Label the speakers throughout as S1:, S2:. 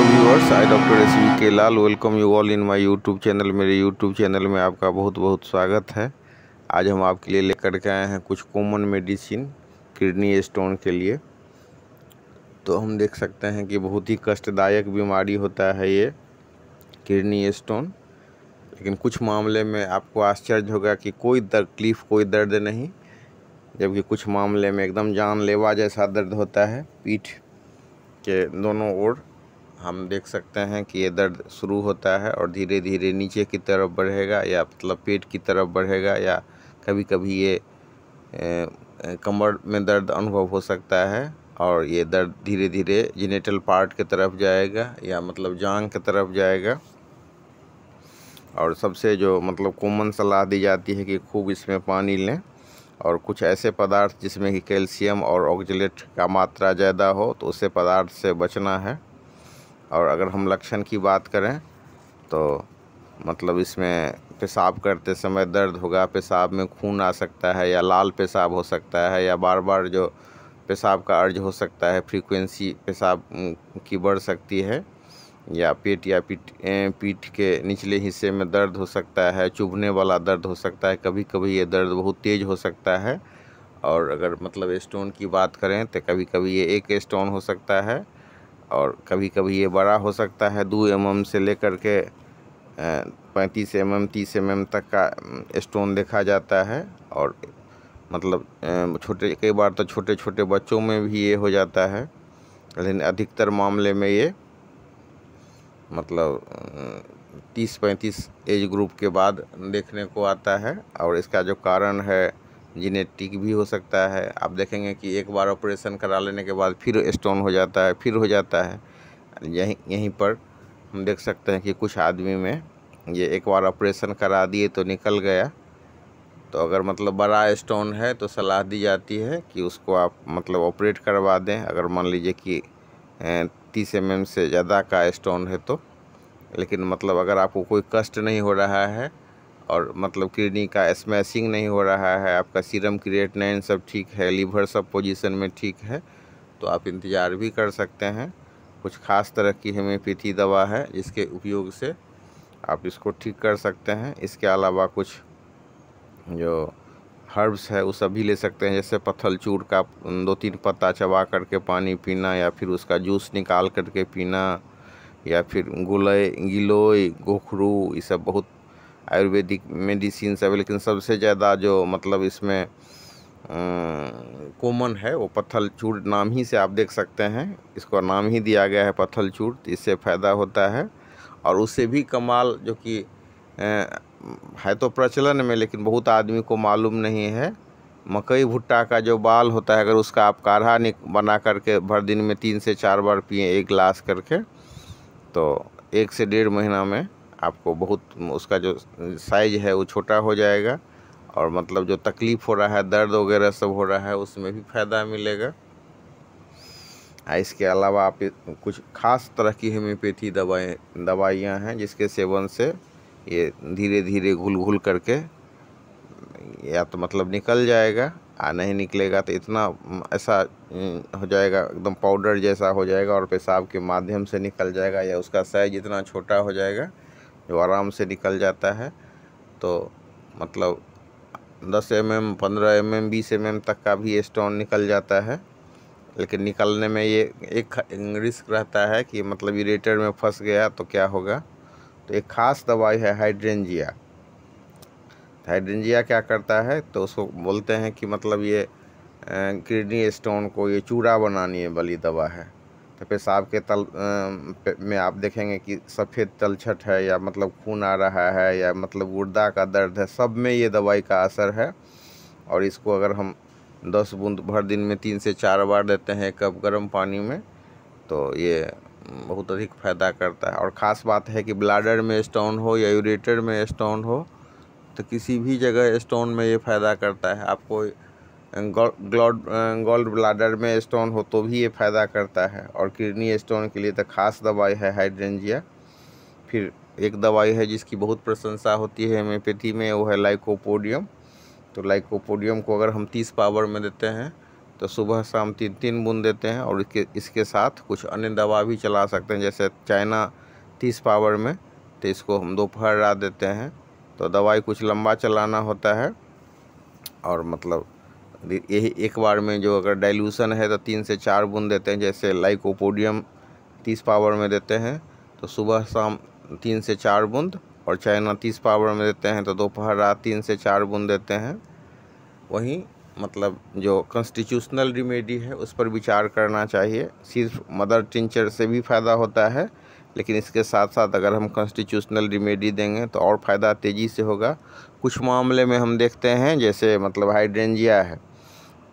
S1: Viewers, I doctor S V K. Lal welcome you all in my YouTube channel. मेरे YouTube channel में आपका बहुत बहुत स्वागत है। आज हम आपके लिए लेकर के आए हैं कुछ कॉमन मेडिसिन किडनी स्टोन के लिए। तो हम देख सकते हैं कि बहुत ही कष्टदायक बीमारी होता है ये किडनी स्टोन, लेकिन कुछ मामले में आपको आश्चर्य होगा कि कोई तकलीफ़, कोई दर्द नहीं, जबकि कुछ मामले में एकदम जानलेवा जैसा दर्द होता है। पीठ के दोनों ओर हम देख सकते हैं कि ये दर्द शुरू होता है और धीरे धीरे नीचे की तरफ बढ़ेगा, या मतलब पेट की तरफ बढ़ेगा, या कभी कभी ये कमर में दर्द अनुभव हो सकता है और ये दर्द धीरे धीरे जेनिटल पार्ट की तरफ जाएगा, या मतलब जांघ की तरफ जाएगा। और सबसे जो मतलब कॉमन सलाह दी जाती है कि खूब इसमें पानी लें और कुछ ऐसे पदार्थ जिसमें कि कैल्शियम और ऑक्जेलेट का मात्रा ज़्यादा हो तो उससे पदार्थ से बचना है। और अगर हम लक्षण की बात करें तो मतलब इसमें पेशाब करते समय दर्द होगा, पेशाब में खून आ सकता है, या लाल पेशाब हो सकता है, या बार बार जो पेशाब का अर्ज हो सकता है, फ्रीक्वेंसी पेशाब की बढ़ सकती है, या पीठ के निचले हिस्से में दर्द हो सकता है, चुभने वाला दर्द हो सकता है। कभी कभी ये दर्द बहुत तेज़ हो सकता है। और अगर मतलब स्टोन की बात करें तो कभी कभी ये एक स्टोन हो सकता है और कभी कभी ये बड़ा हो सकता है। 2 mm से लेकर के 35 mm 30 mm तक का स्टोन देखा जाता है। और मतलब कई बार तो छोटे छोटे बच्चों में भी ये हो जाता है, लेकिन अधिकतर मामले में ये मतलब 30-35 एज ग्रुप के बाद देखने को आता है। और इसका जो कारण है जेनेटिक भी हो सकता है। आप देखेंगे कि एक बार ऑपरेशन करा लेने के बाद फिर स्टोन हो जाता है, फिर हो जाता है। यहीं पर हम देख सकते हैं कि कुछ आदमी में ये एक बार ऑपरेशन करा दिए तो निकल गया। तो अगर मतलब बड़ा स्टोन है तो सलाह दी जाती है कि उसको आप मतलब ऑपरेट करवा दें, अगर मान लीजिए कि 30 mm से ज़्यादा का स्टोन है तो। लेकिन मतलब अगर आपको कोई कष्ट नहीं हो रहा है और मतलब किडनी का स्मैशिंग नहीं हो रहा है, आपका सीरम क्रिएटिनिन सब ठीक है, लीवर सब पोजीशन में ठीक है, तो आप इंतज़ार भी कर सकते हैं। कुछ ख़ास तरह की होम्योपैथी दवा है जिसके उपयोग से आप इसको ठीक कर सकते हैं। इसके अलावा कुछ जो हर्ब्स है वो सब भी ले सकते हैं, जैसे पत्थल चूड़ का 2-3 पत्ता चबा करके पानी पीना, या फिर उसका जूस निकाल करके पीना, या फिर गिलोय, गोखरू, ये सब बहुत आयुर्वेदिक मेडिसिन सब। लेकिन सबसे ज़्यादा जो मतलब इसमें कॉमन है वो पत्थल चूड़, नाम ही से आप देख सकते हैं, इसको नाम ही दिया गया है पत्थल चूड़, तो इससे फ़ायदा होता है। और उससे भी कमाल जो कि है तो प्रचलन में, लेकिन बहुत आदमी को मालूम नहीं है, मकई भुट्टा का जो बाल होता है, अगर उसका आप काढ़ा बना करके भर दिन में 3 से 4 बार पिए 1 गिलास करके, तो 1 से 1.5 महीना में आपको बहुत उसका जो साइज है वो छोटा हो जाएगा। और मतलब जो तकलीफ़ हो रहा है, दर्द वगैरह सब हो रहा है, उसमें भी फ़ायदा मिलेगा। इसके अलावा आप कुछ ख़ास तरह की होम्योपैथी दवाइयाँ हैं जिसके सेवन से ये धीरे धीरे घुल घुल करके या तो मतलब निकल जाएगा, नहीं निकलेगा तो इतना ऐसा हो जाएगा, एकदम पाउडर जैसा हो जाएगा और पेशाब के माध्यम से निकल जाएगा, या उसका साइज इतना छोटा हो जाएगा जो आराम से निकल जाता है। तो मतलब 10 mm 15 mm 20 mm तक का भी स्टोन निकल जाता है। लेकिन निकलने में ये एक रिस्क रहता है कि मतलब यूरेटर में फंस गया तो क्या होगा। तो एक ख़ास दवाई है हाइड्रेंजिया। हाइड्रेंजिया क्या करता है, तो उसको बोलते हैं कि मतलब ये किडनी स्टोन को ये चूड़ा बनाने वाली दवा है। तो पेशाब के तल में आप देखेंगे कि सफ़ेद तलछट है, या मतलब खून आ रहा है, या मतलब गुर्दा का दर्द है, सब में ये दवाई का असर है। और इसको अगर हम 10 बूंद भर दिन में 3 से 4 बार देते हैं 1 कप गर्म पानी में, तो ये बहुत अधिक फ़ायदा करता है। और ख़ास बात है कि ब्लैडर में स्टोन हो या यूरेटर में स्टोन हो, तो किसी भी जगह स्टोन में ये फ़ायदा करता है। आपको गॉल ब्लैडर में स्टोन हो तो भी ये फ़ायदा करता है। और किडनी स्टोन के लिए तो ख़ास दवाई है हाइड्रेंजिया। फिर एक दवाई है जिसकी बहुत प्रशंसा होती है होम्योपैथी में, वो है लाइकोपोडियम। तो लाइकोपोडियम को अगर हम 30 पावर में देते हैं तो सुबह शाम 3-3 बूंद देते हैं। और इसके साथ कुछ अन्य दवा भी चला सकते हैं, जैसे चाइना 30 पावर में, तो इसको हम दोपहर रात देते हैं। तो दवाई कुछ लंबा चलाना होता है, और मतलब यही एक बार में जो अगर डाइल्यूशन है तो 3 से 4 बूंद देते हैं। जैसे लाइकोपोडियम 30 पावर में देते हैं तो सुबह शाम 3 से 4 बूंद, और चाइना 30 पावर में देते हैं तो दोपहर रात 3 से 4 बूंद देते हैं। वहीं मतलब जो कॉन्स्टिट्यूशनल रेमेडी है उस पर विचार करना चाहिए। सिर्फ मदर टिंचर से भी फ़ायदा होता है, लेकिन इसके साथ साथ अगर हम कॉन्स्टिट्यूशनल रेमेडी देंगे तो और फ़ायदा तेज़ी से होगा। कुछ मामले में हम देखते हैं, जैसे मतलब हाइड्रेंजिया है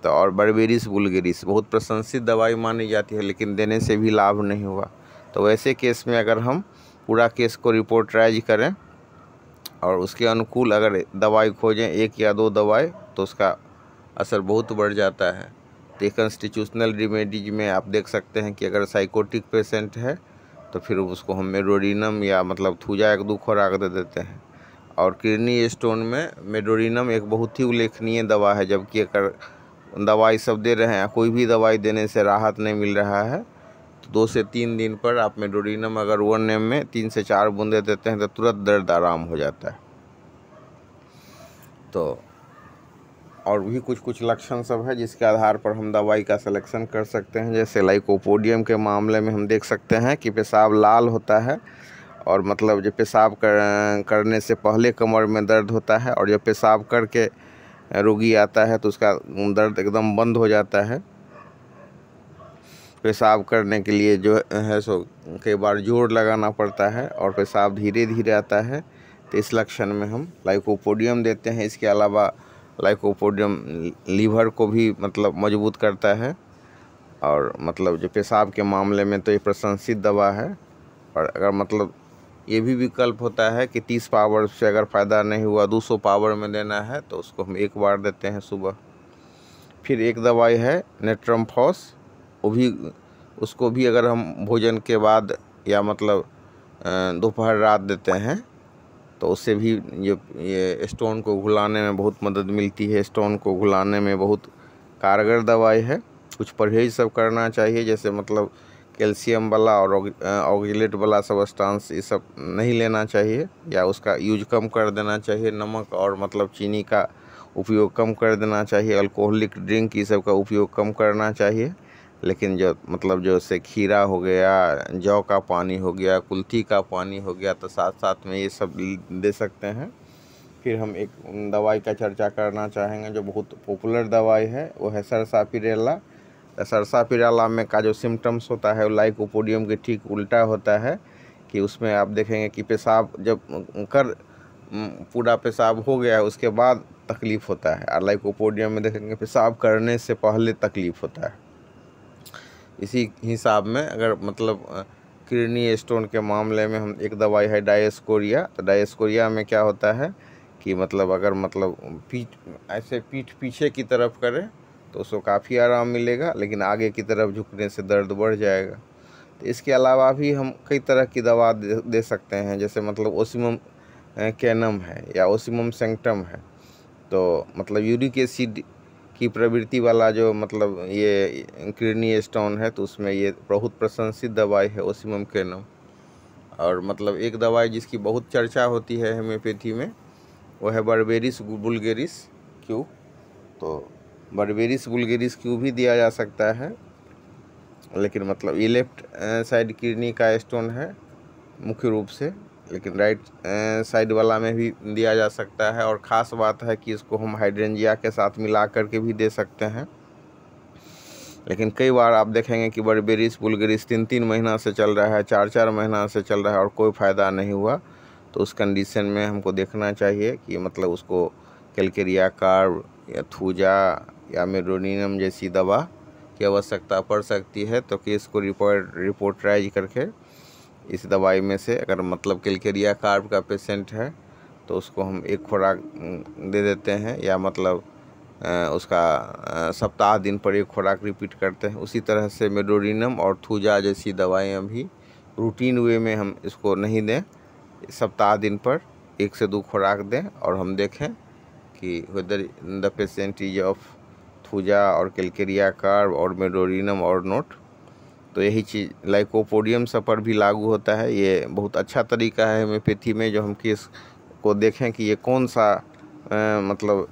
S1: तो और बर्बेरिस वुल्गेरिस बहुत प्रशंसित दवाई मानी जाती है, लेकिन देने से भी लाभ नहीं हुआ। तो वैसे केस में अगर हम पूरा केस को रिपोर्टराइज करें और उसके अनुकूल अगर दवाई खोजें, 1 या 2 दवाई, तो उसका असर बहुत बढ़ जाता है। तो कॉन्स्टिट्यूशनल रेमेडीज में आप देख सकते हैं कि अगर साइकोटिक पेशेंट है तो फिर उसको हम मेडोरिनम या मतलब थूजा 1-2 खुराक दे देते हैं। और किडनी स्टोन में मेडोरिनम एक बहुत ही उल्लेखनीय दवा है, जबकि अगर दवाई सब दे रहे हैं, कोई भी दवाई देने से राहत नहीं मिल रहा है, तो 2 से 3 दिन पर आप मेडोरिनम अगर 1 ml में 3 से 4 बूंदे देते हैं तो तुरंत दर्द आराम हो जाता है। तो और भी कुछ लक्षण सब है जिसके आधार पर हम दवाई का सिलेक्शन कर सकते हैं। जैसे लाइकोपोडियम के मामले में हम देख सकते हैं कि पेशाब लाल होता है, और मतलब जब पेशाब करने से पहले कमर में दर्द होता है, और जब पेशाब करके रोगी आता है तो उसका दर्द एकदम बंद हो जाता है। पेशाब करने के लिए जो है सो कई बार जोर लगाना पड़ता है और पेशाब धीरे धीरे आता है। तो इस लक्षण में हम लाइकोपोडियम देते हैं। इसके अलावा लाइकोपोडियम लीवर को भी मतलब मजबूत करता है, और मतलब जो पेशाब के मामले में तो ये प्रशंसित दवा है। और अगर मतलब ये भी विकल्प होता है कि 30 पावर से अगर फ़ायदा नहीं हुआ, 200 पावर में देना है, तो उसको हम 1 बार देते हैं सुबह। फिर एक दवाई है नेट्रम्फॉस, उसको भी अगर हम भोजन के बाद या मतलब दोपहर रात देते हैं तो उससे भी ये स्टोन को घुलाने में बहुत मदद मिलती है। स्टोन को घुलाने में बहुत कारगर दवाई है। कुछ परहेज सब करना चाहिए, जैसे मतलब कैल्शियम वाला और ऑक्जेलेट वाला सब्सटेंस ये सब नहीं लेना चाहिए, या उसका यूज कम कर देना चाहिए। नमक और मतलब चीनी का उपयोग कम कर देना चाहिए। अल्कोहलिक ड्रिंक ये सब का उपयोग कम करना चाहिए। लेकिन जो मतलब जैसे खीरा हो गया, जौ का पानी हो गया, कुल्थी का पानी हो गया, तो साथ साथ में ये सब दे सकते हैं। फिर हम एक दवाई का चर्चा करना चाहेंगे जो बहुत पॉपुलर दवाई है, वो है सरसापिरेला। सरसापिरेला में का जो सिम्टम्स होता है वो लाइकोपोडियम के ठीक उल्टा होता है, कि उसमें आप देखेंगे कि पेशाब जब पूरा पेशाब हो गया है उसके बाद तकलीफ़ होता है, और लाइकोपोडियम में देखेंगे पेशाब करने से पहले तकलीफ़ होता है। इसी हिसाब में अगर मतलब किडनी स्टोन के मामले में हम एक दवाई है डायस्कोरिया। तो डायस्कोरिया में क्या होता है कि मतलब अगर मतलब पीठ पीछे की तरफ करें तो उसको काफ़ी आराम मिलेगा, लेकिन आगे की तरफ झुकने से दर्द बढ़ जाएगा। तो इसके अलावा भी हम कई तरह की दवा दे सकते हैं, जैसे मतलब ओसिमम कैनम है या ओसिमम सेंक्टम है। तो मतलब यूरिक एसिड की प्रवृत्ति वाला जो मतलब ये किडनी स्टोन है, तो उसमें ये बहुत प्रशंसित दवाई है ओसिमम कैनम। और मतलब एक दवाई जिसकी बहुत चर्चा होती है होम्योपैथी में, वो है बर्बेरिस वुल्गेरिस क्यू। तो बर्बेरिस वुल्गेरिस क्यू भी दिया जा सकता है, लेकिन मतलब ये लेफ्ट साइड किडनी का स्टोन है मुख्य रूप से, लेकिन राइट साइड वाला में भी दिया जा सकता है। और ख़ास बात है कि इसको हम हाइड्रेंजिया के साथ मिला करके भी दे सकते हैं। लेकिन कई बार आप देखेंगे कि बर्बेरिस वुल्गेरिस 3-3 महीना से चल रहा है, 4-4 महीना से चल रहा है और कोई फ़ायदा नहीं हुआ। तो उस कंडीशन में हमको देखना चाहिए कि मतलब उसको कैलकेरिया कार्ब या थूजा या मेडोनिनम जैसी दवा की आवश्यकता पड़ सकती है। तो केस को रिपोर्टराइज करके इस दवाई में से अगर मतलब कैलकेरिया कार्ब का पेशेंट है तो उसको हम 1 खुराक दे देते हैं, या मतलब उसका सप्ताह दिन पर 1 खुराक रिपीट करते हैं। उसी तरह से मेडोरिनम और थूजा जैसी दवाइयाँ भी रूटीन वे में हम इसको नहीं दें, सप्ताह दिन पर 1 से 2 खुराक दें, और हम देखें कि whether the patient is of फुजा और कैलकेरिया कार्ब और मेडोरिनम और नोट। तो यही चीज़ लाइकोपोडियम सब पर भी लागू होता है। ये बहुत अच्छा तरीका है होम्योपैथी में, जो हम केस को देखें कि ये कौन सा मतलब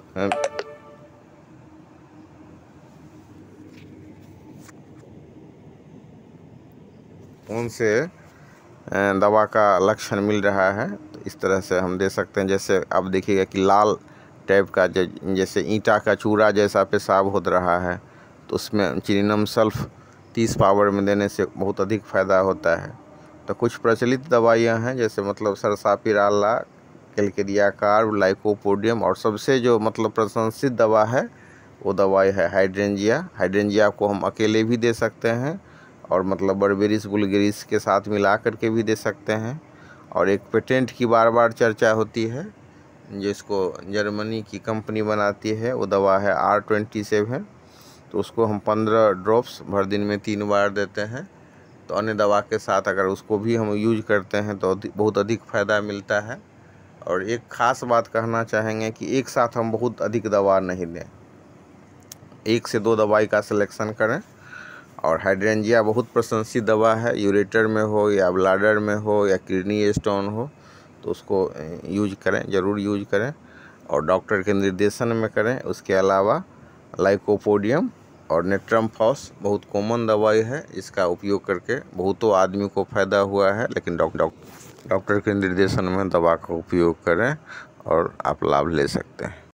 S1: कौन से दवा का लक्षण मिल रहा है। तो इस तरह से हम दे सकते हैं। जैसे आप देखिएगा कि लाल टाइप का जैसे ईंटा का चूरा जैसा पेशाब हो रहा है, तो उसमें चिनिनम सल्फ 30 पावर में देने से बहुत अधिक फ़ायदा होता है। तो कुछ प्रचलित दवाइयाँ हैं, जैसे मतलब सरसापिराला, कैलकेरिया कार्ब, लाइकोपोडियम, और सबसे जो मतलब प्रशंसित दवा है वो दवाई है हाइड्रेंजिया। हाइड्रेंजिया को हम अकेले भी दे सकते हैं और मतलब बर्बेरिस वुल्गेरिस के साथ मिला करके भी दे सकते हैं। और एक पेटेंट की बार बार चर्चा होती है, जिसको जर्मनी की कंपनी बनाती है, वो दवा है R27। तो उसको हम 15 ड्रॉप्स भर दिन में 3 बार देते हैं। तो अन्य दवा के साथ अगर उसको भी हम यूज करते हैं तो बहुत अधिक फ़ायदा मिलता है। और एक ख़ास बात कहना चाहेंगे कि एक साथ हम बहुत अधिक दवा नहीं दें, 1 से 2 दवाई का सिलेक्शन करें। और हाइड्रेंजिया बहुत प्रशंसित दवा है, यूरेटर में हो या ब्लाडर में हो या किडनी स्टोन हो, तो उसको यूज करें, ज़रूर यूज करें और डॉक्टर के निर्देशन में करें। उसके अलावा लाइकोपोडियम और नेट्रम फॉस बहुत कॉमन दवाई है, इसका उपयोग करके बहुतों आदमी को फ़ायदा हुआ है। लेकिन डॉक्टर के निर्देशन में दवा का उपयोग करें और आप लाभ ले सकते हैं।